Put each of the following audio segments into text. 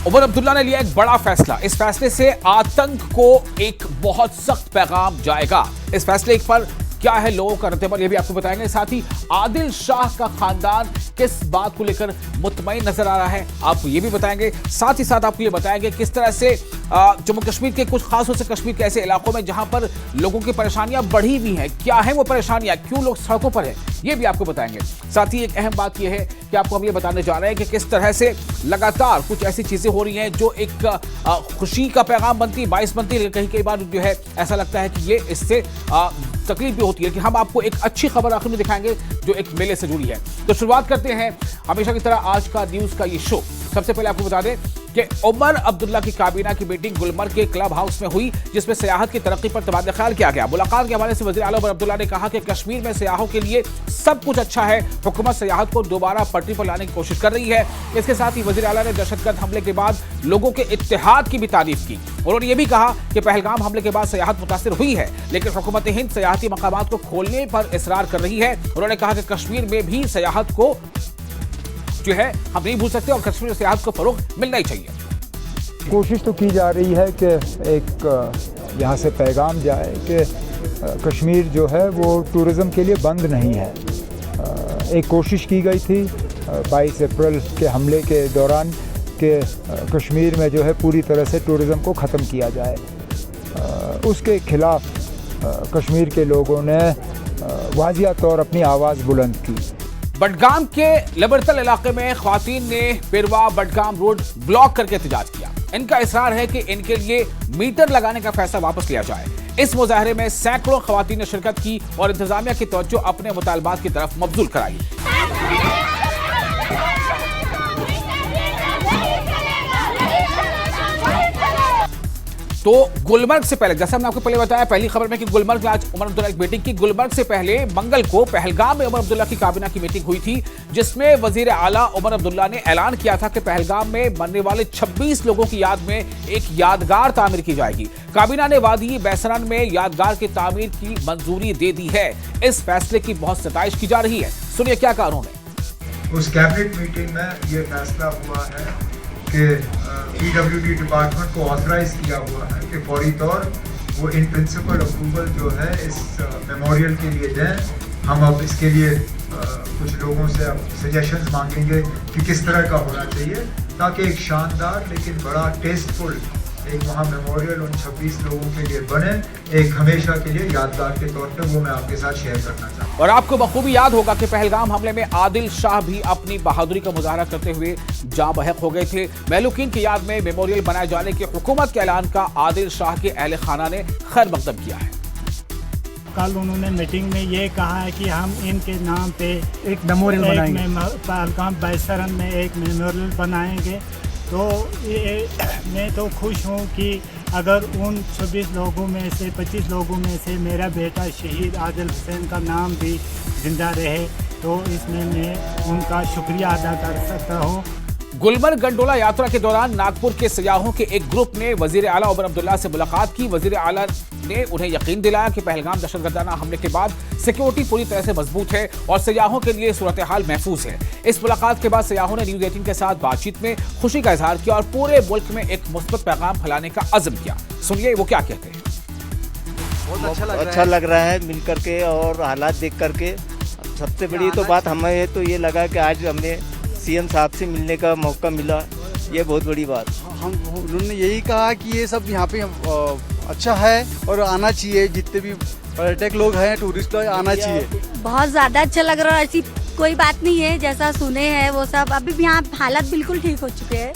उमर अब्दुल्ला ने लिया एक बड़ा फैसला। इस फैसले से आतंक को एक बहुत सख्त पैगाम जाएगा। इस फैसले पर क्या है लोगों का रद्द-ए-अमल, यह भी आपको बताएंगे। साथ ही आदिल शाह का खानदान किस बात को लेकर मुतमईन नजर आ रहा है, आपको ये भी बताएंगे। साथ ही साथ आपको ये बताएंगे किस तरह से जम्मू कश्मीर के कुछ खास तौर से कश्मीर के ऐसे इलाकों में जहां पर लोगों की परेशानियां बढ़ी हुई हैं, क्या है वो परेशानियां, क्यों लोग सड़कों पर हैं, ये भी आपको बताएंगे। साथ ही एक अहम बात यह है कि आपको हम ये बताने जा रहे हैं कि किस तरह से लगातार कुछ ऐसी चीजें हो रही हैं जो एक खुशी का पैगाम बनती है, बाइस बनती है, कहीं कई बार जो है ऐसा लगता है कि ये इससे तकलीफ भी होती है। कि हम आपको एक अच्छी खबर आखिर में दिखाएंगे जो एक मेले से जुड़ी है। तो शुरुआत करते हैं हमेशा की तरह आज का न्यूज का ये शो। सबसे पहले आपको बता दें कि उमर अब्दुल्ला की काबीना की मीटिंग गुलमर्ग के क्लब हाउस में हुई, जिसमें सियाहत की तरक्की पर तबादला ख्याल किया गया। मुलाकात के हवाले से वज़ीर आला उमर अब्दुल्ला ने कहा कि कश्मीर में सियाहों के लिए सब कुछ अच्छा है, हुकूमत सियाहत को दोबारा पटरी पर लाने की कोशिश कर रही है। इसके साथ ही वज़ीर आला ने दहशतगर्द हमले के बाद लोगों के इत्तेहाद की भी तारीफ की। उन्होंने ये भी कहा कि पहलगाम हमले के बाद सियाहत मुतासिर हुई है, लेकिन हुकूमत हिंद सियाहती मकामात को खोलने पर इसरार कर रही है। उन्होंने कहा कि कश्मीर में भी सियाहत को जो है हम नहीं भूल सकते और कश्मीर में सियाहत को फरोग मिलना ही चाहिए। कोशिश तो की जा रही है कि एक यहाँ से पैगाम जाए कि कश्मीर जो है वो टूरिज़म के लिए बंद नहीं है। एक कोशिश की गई थी 22 अप्रैल के हमले के दौरान कि कश्मीर में जो है पूरी तरह से टूरिज़म को ख़त्म किया जाए। उसके खिलाफ कश्मीर के लोगों ने वाजिया तौर अपनी आवाज़ बुलंद की। बडगाम के लबरतल इलाके में ख्वातीन ने पिरवा बडगाम रोड ब्लॉक करके एहतजाज किया। इनका इसरार है कि इनके लिए मीटर लगाने का फैसला वापस लिया जाए। इस मुजाहरे में सैकड़ों ख्वातीन ने शिरकत की और इंतजामिया की तवज्जो अपने मुतालबात की तरफ मबजूल कराई। तो गुलमर्ग से पहले, जैसा हमने आपको पहले बताया पहली खबर में कि गुलमर्ग में आज उमर अब्दुल्ला की मीटिंग की। गुलमर्ग से पहले मंगल को पहलगाम में उमर अब्दुल्ला की काबीना की मीटिंग हुई थी, जिसमें वजीर आला उमर अब्दुल्ला ने ऐलान किया था कि पहलगाम में मरने वाले 26 लोगों की याद में एक यादगार तामीर की जाएगी। काबीना ने वादी बैसरन में यादगार की तामीर की मंजूरी दे दी है। इस फैसले की बहुत सताइश की जा रही है। सुनिए क्या कहा उन्होंने। उस कैबिनेट मीटिंग में यह फैसला हुआ है कि PWD डिपार्टमेंट को ऑथराइज किया हुआ है कि फौरी तौर वो इन प्रिंसिपल अप्रूवल जो है इस मेमोरियल के लिए दें। हम अब इसके लिए कुछ लोगों से अब सजेशंस मांगेंगे कि किस तरह का होना चाहिए, ताकि एक शानदार लेकिन बड़ा टेस्टफुल एक वहाँ मेमोरियल उन 26 लोगों के लिए बने, एक हमेशा के लिए यादगार के तौर पे। वो मैं आपके साथ शेयर करना चाहता हूँ। और आपको बखूबी याद होगा कि पहलगाम हमले में आदिल शाह भी अपनी बहादुरी का मुजाहरा करते हुए जाँ बहक हो गए थे। महलूकीन की याद में मेमोरियल बनाए जाने की हुकूमत के ऐलान का आदिल शाह के अहले खाना ने खैर मकदम किया है। कल उन्होंने मीटिंग में ये कहा है कि हम इनके नाम पे एक मेमोरियल बनाएंगे, पहलगाम बैसरन में एक मेमोरियल बनाएंगे। तो मैं तो खुश हूँ कि अगर उन 26 लोगों में से 25 लोगों में से मेरा बेटा शहीद आदिल हुसैन का नाम भी जिंदा रहे, तो इसमें मैं उनका शुक्रिया अदा कर सकता हूँ। गुलमर्ग गंडोला यात्रा के दौरान नागपुर के सयाहों के एक ग्रुप ने वजीर आला उमर अब्दुल्ला से मुलाकात की। वजीर आला ने उन्हें यकीन दिलाया कि पहलगाम दहशतगर्दाना हमले के बाद सिक्योरिटी पूरी तरह से मजबूत है और सयाहों के लिए सूरत हाल महफूज है। इस मुलाकात के बाद सयाहों ने न्यूज़ 18 के साथ बातचीत में खुशी का इजहार किया और पूरे मुल्क में एक मुस्बत पैगाम फैलाने का अज़्म किया। सुनिए वो क्या कहते हैं। बहुत अच्छा लग रहा है मिल करके और हालात देख करके। सबसे बड़ी तो बात हमें तो ये लगा कि आज हमें CM साहब से मिलने का मौका मिला, ये बहुत बड़ी बात। उन्होंने यही कहा कि ये सब यहाँ पे अच्छा है और आना चाहिए, जितने भी पर्यटक लोग हैं टूरिस्ट आना चाहिए। बहुत ज़्यादा अच्छा लग रहा है। ऐसी कोई बात नहीं है, जैसा सुने हैं वो सब। अभी भी यहाँ हालात बिल्कुल ठीक हो चुके हैं।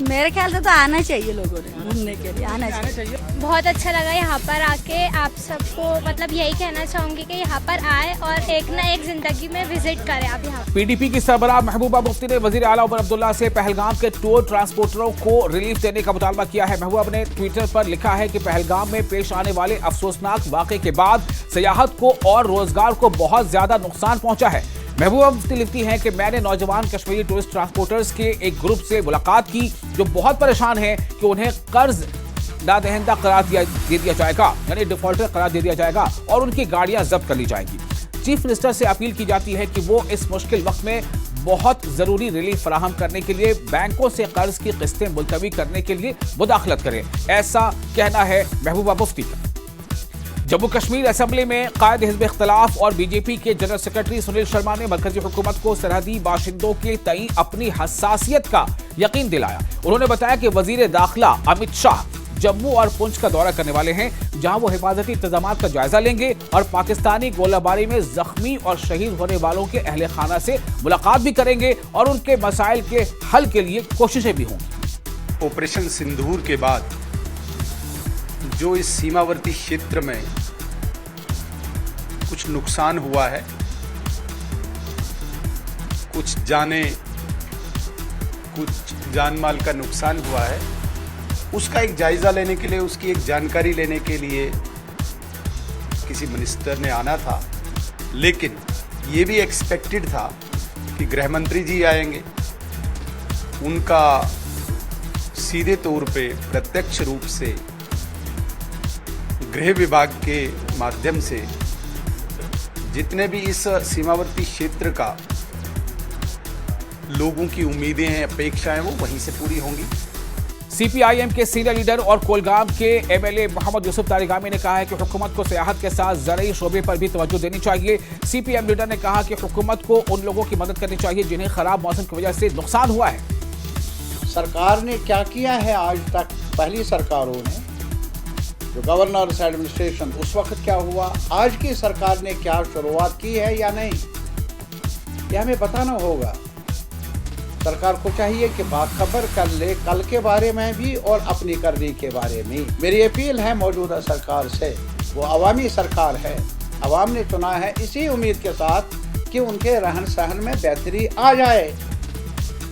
मेरे ख्याल से तो आना चाहिए, लोगों ने घूमने के लिए आना चाहिए। बहुत अच्छा लगा यहाँ पर आके। आप सबको मतलब यही कहना चाहूँगी कि यहाँ पर आए और एक ना एक जिंदगी में विजिट करें आप यहाँ। PDP की सरबराह महबूबा मुफ्ती ने वजीर आला उमर अब्दुल्ला से पहलगाम के टूर ट्रांसपोर्टरों को रिलीफ देने का मुतालबा किया है। महबूबा ने ट्विटर पर लिखा है कि पहलगाम में पेश आने वाले अफसोसनाक वाक़े के बाद सियाहत को और रोजगार को बहुत ज्यादा नुकसान पहुंचा है। महबूबा मुफ्ती लिखती हैं कि मैंने नौजवान कश्मीरी टूरिस्ट ट्रांसपोर्टर्स के एक ग्रुप से मुलाकात की जो बहुत परेशान है कि उन्हें कर्ज नादहिंदा करार दे दिया जाएगा, यानी डिफॉल्टर करार दे दिया जाएगा और उनकी गाड़ियां जब्त कर ली जाएंगी। चीफ मिनिस्टर से अपील की जाती है कि वो इस मुश्किल वक्त में बहुत जरूरी रिलीफ फराहम करने के लिए बैंकों से कर्ज की किस्तें मुलतवी करने के लिए मुदाखलत करें, ऐसा कहना है महबूबा मुफ्ती का। जम्मू कश्मीर असेंबली में कायद हिज़्ब इख्तिलाफ और बीजेपी के जनरल सेक्रेटरी सुनील शर्मा ने मरकजी हुकूमत को सरहदी बाशिंदों के तई अपनी हसासियत का यकीन दिलाया। उन्होंने बताया कि वजीर दाखिला अमित शाह जम्मू और पुंछ का दौरा करने वाले हैं, जहां वो हिफाजती इंतजाम का जायजा लेंगे और पाकिस्तानी गोलाबारी में जख्मी और शहीद होने वालों के अहले खाना से मुलाकात भी करेंगे और उनके मसाइल के हल के लिए कोशिशें भी होंगी। ऑपरेशन सिंदूर के बाद जो इस सीमावर्ती क्षेत्र में कुछ नुकसान हुआ है, कुछ जाने कुछ जानमाल का नुकसान हुआ है, उसका एक जायजा लेने के लिए, उसकी एक जानकारी लेने के लिए किसी मिनिस्टर ने आना था। लेकिन ये भी एक्सपेक्टेड था कि गृह मंत्री जी आएंगे, उनका सीधे तौर पे प्रत्यक्ष रूप से गृह विभाग के माध्यम से जितने भी इस सीमावर्ती क्षेत्र का लोगों की उम्मीदें हैं, अपेक्षाएं, वो वहीं से पूरी होंगी। सीपीआईएम के सीनियर लीडर और कोलगाम के एमएलए मोहम्मद यूसुफ तारिगामी ने कहा है कि हुकूमत को सियाहत के साथ ज़राई शोबे पर भी तवज्जो देनी चाहिए। सीपीएम लीडर ने कहा कि हुकूमत को उन लोगों की मदद करनी चाहिए जिन्हें खराब मौसम की वजह से नुकसान हुआ है। सरकार ने क्या किया है आज तक, पहली सरकारों ने, जो गवर्नर्स एडमिनिस्ट्रेशन, उस वक्त क्या हुआ, आज की सरकार ने क्या शुरुआत की है या नहीं, यह हमें बताना होगा। सरकार को चाहिए कि बाखबर कर ले कल के बारे में भी और अपनी करनी के बारे में। मेरी अपील है मौजूदा सरकार से, वो अवामी सरकार है, अवाम ने चुना है, इसी उम्मीद के साथ कि उनके रहन सहन में बेहतरी आ जाए।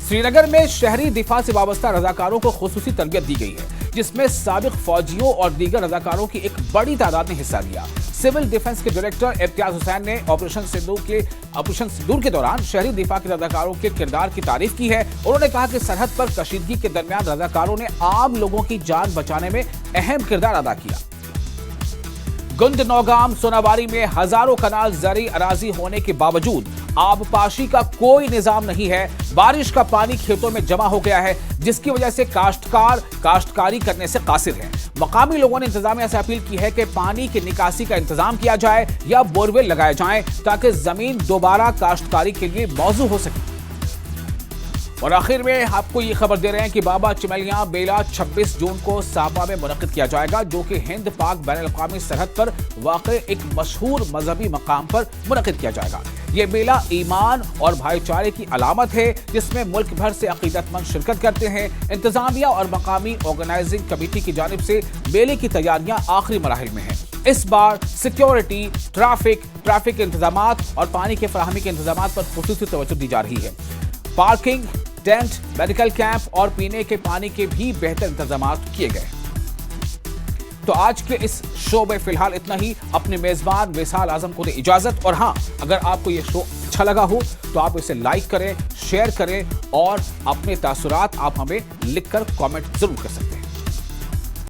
श्रीनगर में शहरी दिफा से वाबस्ता रजाकारों को खुसूसी तरबियत दी गई है, जिसमें साबिक फौजियों और दीगर रजाकारों की एक बड़ी तादाद ने हिस्सा लिया। सिविल डिफेंस के डायरेक्टर इम्तियाज हुसैन ने ऑपरेशन सिंदूर के दौरान शहरी दिफा के रजाकारों के किरदार की तारीफ की है। उन्होंने कहा कि सरहद पर कशीदगी के दरमियान रजाकारों ने आम लोगों की जान बचाने में अहम किरदार अदा किया। गुंद, नौगाम, सोनावारी में हजारों कनाल ज़री अराजी होने के बावजूद आबपाशी का कोई निजाम नहीं है। बारिश का पानी खेतों में जमा हो गया है, जिसकी वजह से काश्तकार काश्तकारी करने से कासिर हैं। मकामी लोगों ने इंतजामिया से अपील की है कि पानी की निकासी का इंतजाम किया जाए या बोरवेल लगाए जाएं, ताकि जमीन दोबारा काश्तकारी के लिए मौजू हो सके। और आखिर में आपको ये खबर दे रहे हैं कि बाबा चिमलियां बेला 26 जून को सापा में मुनक्किद किया जाएगा, जो कि हिंद पाक बैनुल-अक़वामी सरहद पर वाक़े एक मशहूर मजहबी मकाम पर मुनक्किद किया जाएगा। ये मेला ईमान और भाईचारे की अलामत है, जिसमें मुल्क भर से अकीदतमंद शिरकत करते हैं। इंतजामिया और मकामी ऑर्गेनाइजिंग कमेटी की जानिब से मेले की तैयारियां आखिरी मराहिल में हैं। इस बार सिक्योरिटी, ट्रैफिक इंतजामात और पानी के फराहमी के इंतजामात पर खुसूसी तवज्जो दी जा रही है। पार्किंग, टेंट, मेडिकल कैंप और पीने के पानी के भी बेहतर इंतजाम किए गए। तो आज के इस शो में फिलहाल इतना ही। अपने मेजबान विसाल आजम को दे इजाजत। और हाँ, अगर आपको ये शो अच्छा लगा हो तो आप इसे लाइक करें, शेयर करें और अपने तासुरात आप हमें लिखकर कमेंट जरूर कर सकते हैं।